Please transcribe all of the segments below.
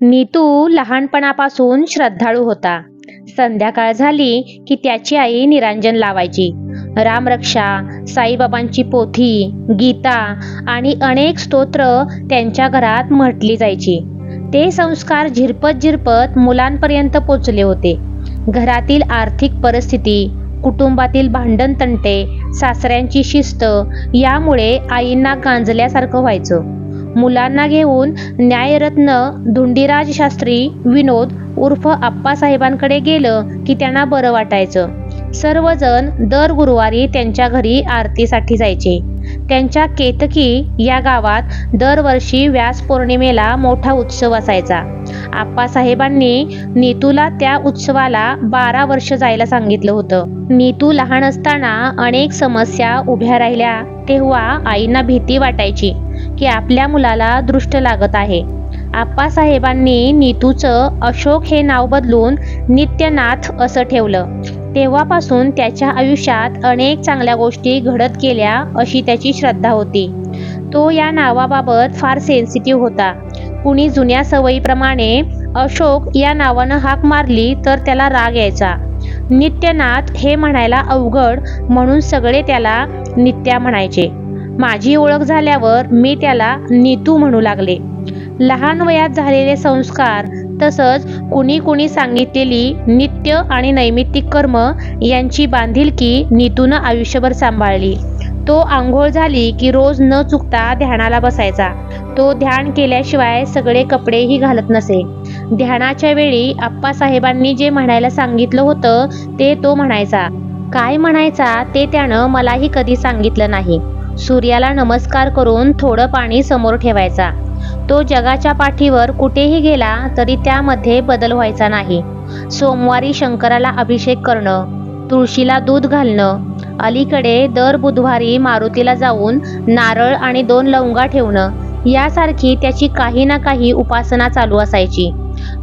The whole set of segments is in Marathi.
नीतू लहानपणापासून श्रद्धाळू होता. संध्याकाळ झाली की त्याची आई निरांजन लावायची. रामरक्षा, साईबाबांची पोथी, गीता आणि अनेक स्तोत्र त्यांच्या घरात म्हटली जायची. ते संस्कार झिरपत झिरपत मुलांपर्यंत पोचले होते. घरातील आर्थिक परिस्थिती, कुटुंबातील भांडणतंटे, सासऱ्यांची शिस्त यामुळे आईंना गांजल्यासारखं व्हायचं. मुलांना घेऊन न्यायरत्न धुंडीराज शास्त्री विनोद उर्फ आप्पासाहेबांकडे गेलं की त्यांना बरं वाटायचं. सर्वजण दर गुरुवारी त्यांच्या घरी आरतीसाठी जायचे. त्यांच्या केतकी या गावात दरवर्षी व्यास पौर्णिमेला मोठा उत्सव असायचा. आप्पासाहेबांनी नीतूला त्या उत्सवाला 12 वर्ष जायला सांगितलं होतं. नीतू लहान असताना अनेक समस्या उभ्या राहिल्या तेव्हा आईंना भीती वाटायची की आपल्या मुलाला दृष्ट लागत आहे. आप्पासाहेबांनी नीतूचं अशोक हे नाव बदलून नित्यनाथ असं ठेवलं. तेव्हापासून त्याच्या आयुष्यात अनेक चांगल्या गोष्टी घडत गेल्या अशी त्याची श्रद्धा होती. तो या नावाबाबत फार सेन्सिटिव्ह होता. कुणी जुन्या सवयीप्रमाणे अशोक या नावानं हाक मारली तर त्याला राग यायचा. नित्यनाथ हे म्हणायला अवघड म्हणून सगळे त्याला नित्या म्हणायचे. माझी ओळख झाल्यावर मी त्याला नीतू म्हणू लागले. लहान वयात झालेले संस्कार तसंच कुणी सांगितलेली नित्य आणि नैमित्तिक कर्म यांची बांधिलकी नीतूनं आयुष्यभर सांभाळली. तो आंघोळ झाली की रोज न चुकता ध्यानाला बसायचा. तो ध्यान केल्याशिवाय सगळे कपडेही घालत नसे. ध्यानाच्या वेळी आप्पासाहेबांनी जे म्हणायला सांगितलं होतं ते तो म्हणायचा. काय म्हणायचा ते त्यानं मलाही कधी सांगितलं नाही. सूर्याला नमस्कार करून थोडं पाणी समोर ठेवायचा. तो जगाच्या पाठीवर कुठेही गेला तरी त्यामध्ये बदल व्हायचा नाही. सोमवारी शंकराला अभिषेक करणं, तुळशीला दूध घालणं, अलीकडे दर बुधवारी मारुतीला जाऊन नारळ आणि 2 लवंगा ठेवणं यासारखी त्याची काही ना काही उपासना चालू असायची.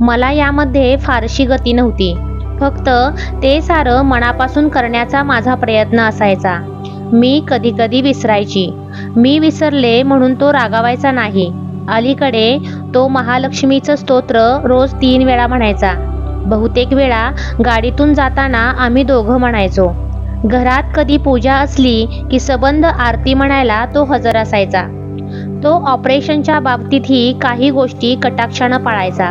मला यामध्ये फारशी गती नव्हती. फक्त ते सारं मनापासून करण्याचा माझा प्रयत्न असायचा. मी कधी विसरायची. मी विसरले म्हणून तो रागावायचा नाही. अलीकडे तो महालक्ष्मीचं स्तोत्र रोज 3 वेळा म्हणायचा. बहुतेक वेळा गाडीतून जाताना आम्ही दोघं म्हणायचो. घरात कधी पूजा असली की सबंध आरती म्हणायला तो हजर असायचा. तो ऑपरेशनच्या बाबतीतही काही गोष्टी कटाक्षानं पाळायचा.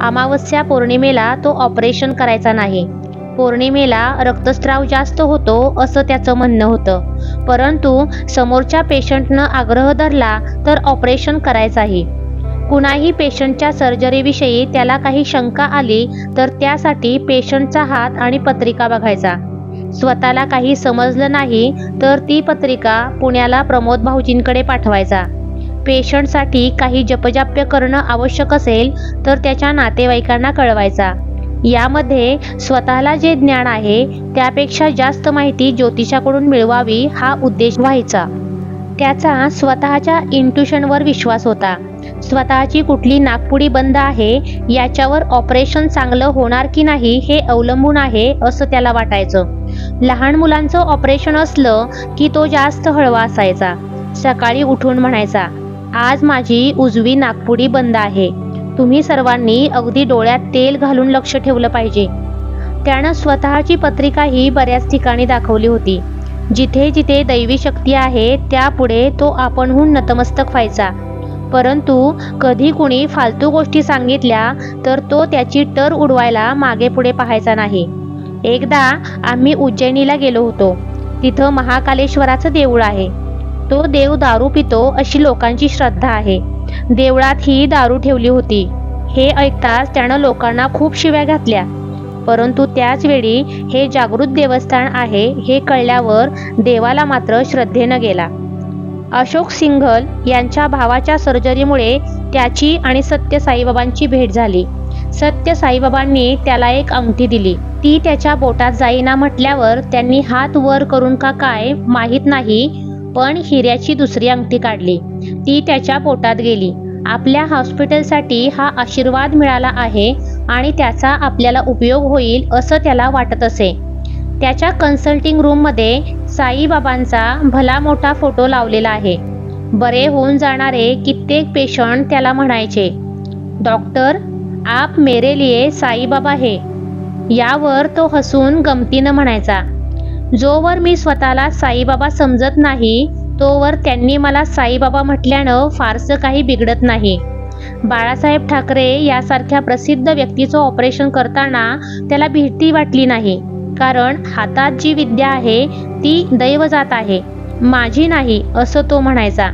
अमावस्या पौर्णिमेला तो ऑपरेशन करायचा नाही. पौर्णिमेला रक्तस्राव जास्त होतो असं त्याचं म्हणणं होतं. परंतु समोरच्या पेशंटनं आग्रह धरला तर ऑपरेशन करायचाही. कुणाही पेशंटच्या सर्जरीविषयी त्याला काही शंका आली तर त्यासाठी पेशंटचा हात आणि पत्रिका बघायचा. स्वतःला काही समजलं नाही तर ती पत्रिका पुण्याला प्रमोद भाऊजींकडे पाठवायचा. पेशंटसाठी काही जपजाप्य करणं आवश्यक असेल तर त्याच्या नातेवाईकांना कळवायचा. यामध्ये स्वतःला जे ज्ञान आहे त्यापेक्षा जास्त माहिती ज्योतिषाकडून मिळवावी हा उद्देश व्हायचा. त्याचा स्वतःच्या इंट्युशनवर विश्वास होता. स्वतःची कुठली नाकपुडी बंद आहे याच्यावर ऑपरेशन चांगलं होणार की नाही हे अवलंबून आहे असं त्याला वाटायचं. लहान मुलांचं ऑपरेशन असलं की तो जास्त हळवा असायचा. सकाळी उठून म्हणायचा, आज माझी उजवी नाकपुडी बंद आहे. तुम्ही सर्वांनी अगदी डोळ्यात तेल घालून लक्ष ठेवलं पाहिजे. त्यानं स्वतःची पत्रिकाही बऱ्याच ठिकाणी दाखवली होती. जिथे जिथे दैवी शक्ती आहे त्यापुढे तो आपणहून नतमस्तक व्हायचा. परंतु कधी कुणी फालतू गोष्टी सांगितल्या तर तो त्याची टर उडवायला मागे पुढे पाहायचा नाही. एकदा आम्ही उज्जैनीला गेलो होतो. तिथं महाकालेश्वराचं देऊळ आहे. तो देव दारू पितो अशी लोकांची श्रद्धा आहे. देवळात ही दारू ठेवली होती. हे ऐकताच त्यानं लोकांना खूप शिव्या घातल्या. परंतु त्याच वेळी हे जागृत देवस्थान आहे हे कळल्यावर देवाला मात्र श्रद्धेनं गेला. अशोक सिंघल यांच्या भावाच्या सर्जरीमुळे त्याची आणि सत्य साईबाबांची भेट झाली. सत्य साईबाबांनी त्याला एक अंगठी दिली. ती त्याच्या बोटात जाईना म्हटल्यावर त्यांनी हात वर करून का काय माहीत नाही पण हिऱ्याची दुसरी अंगठी काढली. ती त्याच्या पोटात गेली. आपल्या हॉस्पिटलसाठी हा आशीर्वाद मिळाला आहे आणि त्याचा आपल्याला उपयोग होईल असं त्याला वाटत असे. त्याच्या कन्सल्टिंग रूममध्ये साईबाबांचा भला मोठा फोटो लावलेला आहे. बरे होऊन जाणारे कित्येक पेशंट त्याला म्हणायचे, डॉक्टर आप मेरे लिए साईबाबा है. यावर तो हसून गमतीनं म्हणायचा. जोवर मी स्वतःला साईबाबा समजत नाही तोवर त्यांनी मला साईबाबा म्हटल्यानं फारसं काही बिघडत नाही. बाळासाहेब ठाकरे यासारख्या प्रसिद्ध व्यक्तीचं ऑपरेशन करताना त्याला भीती वाटली नाही, कारण हातात जी विद्या आहे ती दैवजात आहे, माझी नाही असं तो म्हणायचा.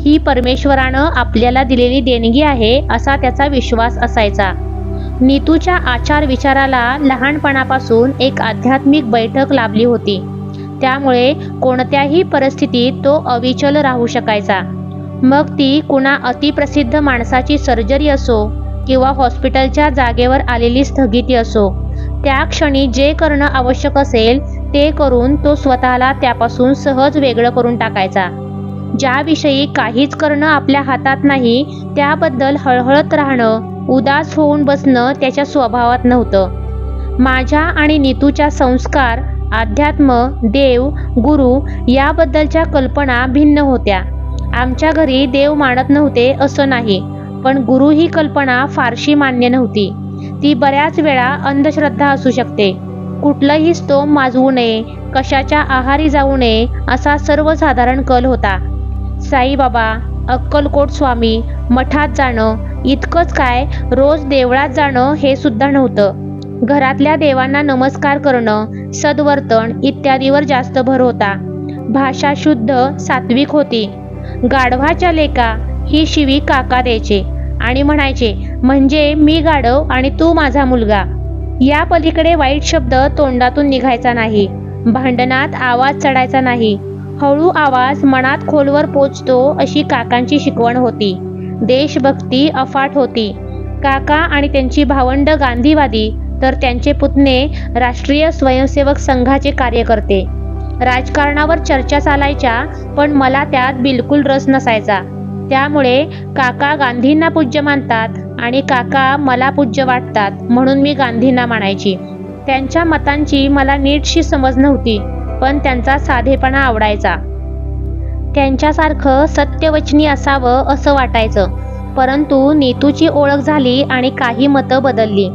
ही परमेश्वरानं आपल्याला दिलेली देणगी आहे असा त्याचा विश्वास असायचा. नीतूच्या आचार विचाराला लहानपणापासून एक आध्यात्मिक बैठक लाभली होती. त्यामुळे कोणत्याही परिस्थितीत तो अविचल राहू शकायचा. मग ती कुणा अतिप्रसिद्ध माणसाची सर्जरी असो किंवा हॉस्पिटलच्या जागेवर आलेली स्थगिती असो, त्या क्षणी जे करणं आवश्यक असेल ते करून तो स्वतःला त्यापासून सहज वेगळं करून टाकायचा. ज्याविषयी काहीच करणं आपल्या हातात नाही त्याबद्दल हळहळत राहणं, उदास होऊन बसणं त्याच्या स्वभावात नव्हतं. माझ्या आणि नीतूच्या संस्कार, अध्यात्म, देव, गुरु याबद्दलच्या कल्पना भिन्न होत्या. आमच्या घरी देव मानत नव्हते असं नाही, पण गुरु ही कल्पना फारशी मान्य नव्हती. ती बऱ्याच वेळा अंधश्रद्धा असू शकते. कुठलंही स्तोम माजवू नये, कशाच्या आहारी जाऊ नये असा सर्वसाधारण कल होता. साईबाबा, अक्कलकोट स्वामी, मठात जाणं इतकंच काय, रोज देवळात जाणं हे सुद्धा नव्हतं. घरातल्या देवांना नमस्कार करणं, सद्वर्तन इत्यादीवर जास्त भर होता. भाषा शुद्ध, सात्विक होती. गाढवाच्या लेका ही शिवी काका द्यायचे आणि म्हणायचे, म्हणजे मी गाढव आणि तू माझा मुलगा. या पलीकडे वाईट शब्द तोंडातून निघायचा नाही. भांडणात आवाज चढायचा नाही. हळू आवाज मनात खोलवर पोचतो अशी काकांची शिकवण होती. देशभक्ती अफाट होती. काका आणि त्यांची भावंड गांधीवादी, तर त्यांचे पुतणे राष्ट्रीय स्वयंसेवक संघाचे कार्यकर्ते. राजकारणावर चर्चा चालायच्या, पण मला त्यात बिलकुल रस नसायचा. त्यामुळे काका गांधींना पूज्य मानतात आणि काका मला पूज्य वाटतात म्हणून मी गांधींना मानायची. त्यांच्या मतांची मला नीटशी समज नव्हती, पण त्यांचा साधेपणा आवडायचा. त्यांच्यासारखं सत्यवचनी असावं असं वाटायचं. परंतु नीतूची ओळख झाली आणि काही मतं बदलली.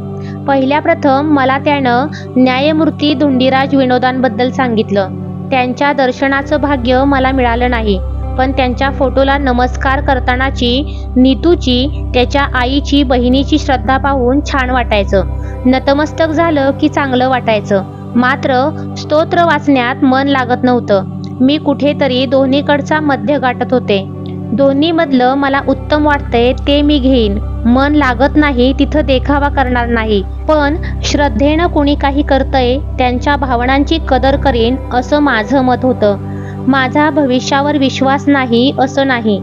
पहिल्या प्रथम मला त्यानं न्यायमूर्ती धुंडीराज विनोदांबद्दल सांगितलं. त्यांच्या दर्शनाचं भाग्य मला मिळालं नाही, पण त्यांच्या फोटोला नमस्कार करतानाची नीतूची, त्याच्या आईची, बहिणीची श्रद्धा पाहून छान वाटायचं. नतमस्तक झालं की चांगलं वाटायचं. मात्र स्तोत्र वाचण्यात मन लागत नव्हतं. मी कुठेतरी दोन्हीकडचा मध्य गाठत होते. दोन्हीमधलं मला उत्तम वाटतंय ते मी घेईन. मन लागत नाही तिथं देखावा करणार नाही, पण श्रद्धेनं कुणी काही करतंय त्यांच्या भावनांची कदर करीन असं माझं मत होतं. माझा भविष्यावर विश्वास नाही असं नाही.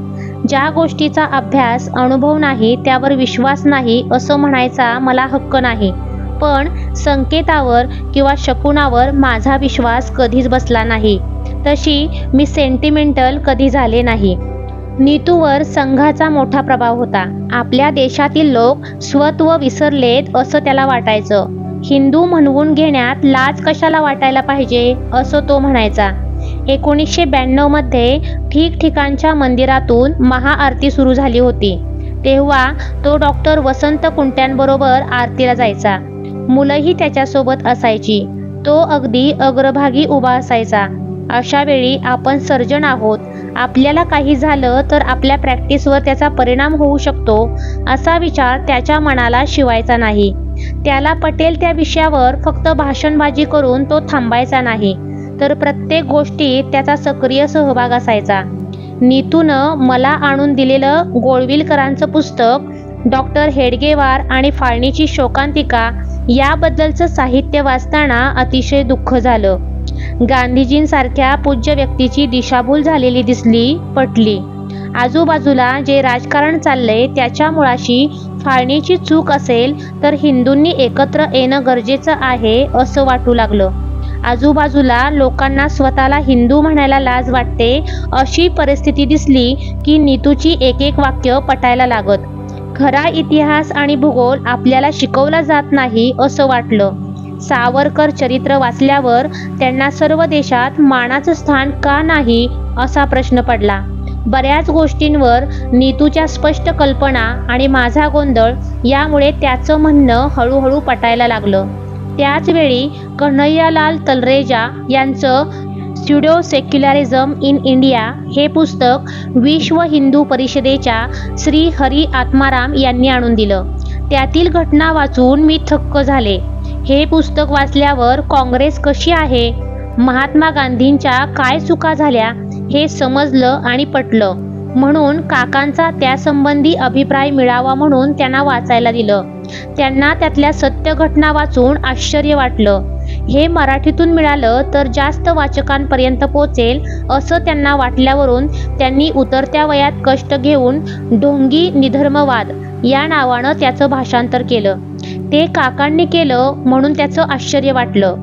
ज्या गोष्टीचा अभ्यास, अनुभव नाही त्यावर विश्वास नाही असं म्हणायचा मला हक्क नाही. पण संकेतावर किंवा शकुनावर माझा विश्वास कधीच बसला नाही. तशी मी सेंटिमेंटल कधी झाले नाही. नीतूवर संघाचा मोठा प्रभाव होता. आपल्या देशातील लोक स्वत्व विसरलेत असं त्याला वाटायचं. हिंदू म्हणवून घेण्यात लाज कशाला वाटायला पाहिजे असं तो म्हणायचा. 1992 मध्ये ठिकठिकाणच्या मंदिरातून महाआरती सुरू झाली होती. तेव्हा तो डॉक्टर वसंत कुंट्यांबरोबर आरतीला जायचा. मुलंही त्याच्यासोबत असायची. तो अगदी अग्रभागी उभा असायचा. अशा वेळी आपण सर्जन आहोत, आपल्याला काही झालं तर आपल्या प्रॅक्टिसवर त्याचा परिणाम होऊ शकतो असा विचार त्याच्या मनाला शिवायचा नाही. त्याला पटेल त्या विषयावर फक्त भाषणबाजी करून तो थांबायचा नाही, तर प्रत्येक गोष्टीत त्याचा सक्रिय सहभाग असायचा. नीतूनं मला आणून दिलेलं गोळविलकरांचं पुस्तक, डॉक्टर हेडगेवार आणि फाळणीची शोकांतिका याबद्दलचं साहित्य वाचताना अतिशय दुःख झालं. गांधीजींसारख्या पूज्य व्यक्तीची दिशाभूल झालेली दिसली, पटली. आजूबाजूला जे राजकारण चाललंय त्याच्या मुळाशी फाळणीची चूक असेल तर हिंदूंनी एकत्र येणं गरजेचं आहे असं वाटू लागलं. आजूबाजूला लोकांना स्वतःला हिंदू म्हणायला लाज वाटते अशी परिस्थिती दिसली की नीतूची एक एक वाक्य पटायला लागत. खरा इतिहास आणि भूगोल आपल्याला शिकवला जात नाही असं वाटलं. सावरकर चरित्र वाचल्यावर त्यांना सर्व देशात मानाचं स्थान का नाही असा प्रश्न पडला. बऱ्याच गोष्टींवर नीतूच्या स्पष्ट कल्पना आणि माझा गोंधळ यामुळे त्याचं म्हणणं हळूहळू पटायला लागलं. त्याच वेळी कन्हैयालाल तलरेजा यांचं स्युडो सेक्युलरिझम इन इंडिया हे पुस्तक विश्व हिंदू परिषदेच्या श्री हरी आत्माराम यांनी आणून दिलं. त्यातील घटना वाचून मी थक्क झाले. हे पुस्तक वाचल्यावर काँग्रेस कशी आहे, महात्मा गांधींच्या काय चुका झाल्या हे समजलं आणि पटलं. म्हणून काकांचा त्यासंबंधी अभिप्राय मिळावा म्हणून त्यांना वाचायला दिलं. त्यांना त्यातल्या सत्य घटना वाचून आश्चर्य वाटलं. हे मराठीतून मिळालं तर जास्त वाचकांपर्यंत पोचेल असं त्यांना वाटल्यावरून त्यांनी उतरत्या वयात कष्ट घेऊन ढोंगी निधर्मवाद या नावानं त्याचं भाषांतर केलं. ते काकांनी केलं म्हणून त्याचं आश्चर्य वाटलं.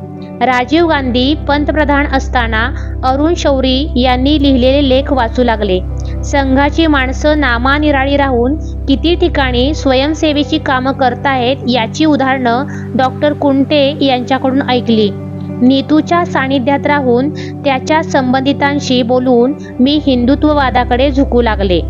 राजीव गांधी पंतप्रधान असताना अरुण शौरी यांनी लिहिलेले लेख वाचू लागले. संघाची माणसं नामानिराळी राहून किती ठिकाणी स्वयंसेवेची कामं करतायत याची उदाहरणं डॉक्टर कुंटे यांच्याकडून ऐकली. नीतूच्या सानिध्यात राहून त्याच्या संबंधितांशी बोलून मी हिंदुत्ववादाकडे झुकू लागले.